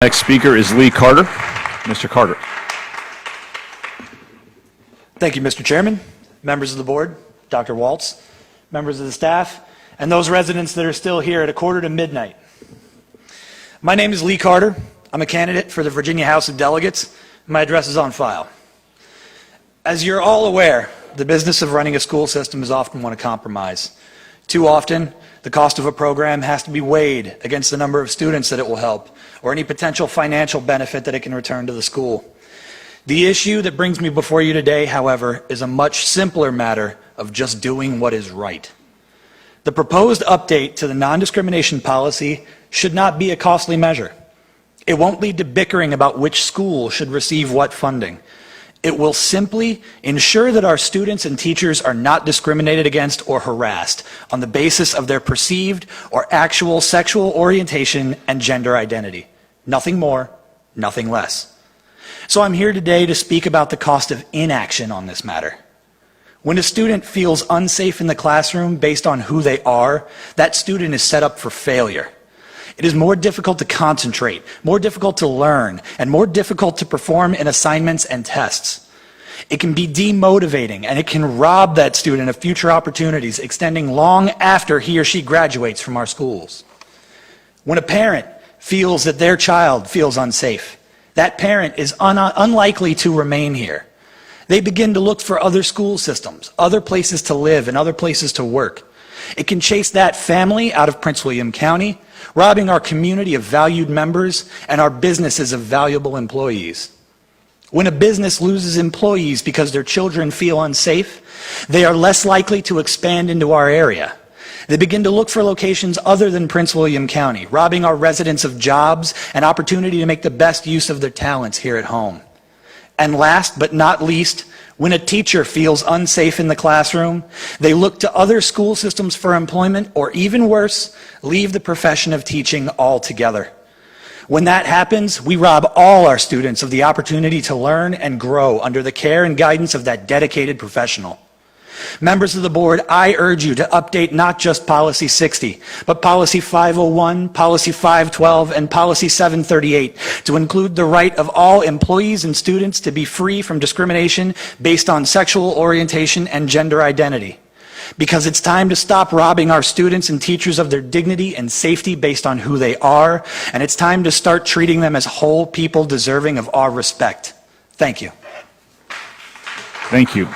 Next speaker is Lee Carter. Mr. Carter. Thank you, Mr. Chairman, members of the board, Dr. Waltz, members of the staff, and those residents that are still here at 1:45. My name is Lee Carter. I'm a candidate for the Virginia House of Delegates. My address is on file. As you're all aware, the business of running a school system is often one of compromise. Too often, the cost of a program has to be weighed against the number of students that it will help, or any potential financial benefit that it can return to the school. The issue that brings me before you today, however, is a much simpler matter of just doing what is right. The proposed update to the non-discrimination policy should not be a costly measure. It won't lead to bickering about which school should receive what funding. It will simply ensure that our students and teachers are not discriminated against or harassed on the basis of their perceived or actual sexual orientation and gender identity. Nothing more, nothing less. So I'm here today to speak about the cost of inaction on this matter. When a student feels unsafe in the classroom based on who they are, that student is set up for failure. It is more difficult to concentrate, more difficult to learn, and more difficult to perform in assignments and tests. It can be demotivating, and it can rob that student of future opportunities extending long after he or she graduates from our schools. When a parent feels that their child feels unsafe, that parent is unlikely to remain here. They begin to look for other school systems, other places to live, and other places to work. It can chase that family out of Prince William County, robbing our community of valued members and our businesses of valuable employees. When a business loses employees because their children feel unsafe, they are less likely to expand into our area. They begin to look for locations other than Prince William County, robbing our residents of jobs and opportunity to make the best use of their talents here at home. And last but not least, when a teacher feels unsafe in the classroom, they look to other school systems for employment, or even worse, leave the profession of teaching altogether. When that happens, we rob all our students of the opportunity to learn and grow under the care and guidance of that dedicated professional. Members of the board, I urge you to update not just Policy 60, but Policy 501, Policy 512, and Policy 738 to include the right of all employees and students to be free from discrimination based on sexual orientation and gender identity. Because it's time to stop robbing our students and teachers of their dignity and safety based on who they are, and it's time to start treating them as whole people deserving of our respect. Thank you. Thank you.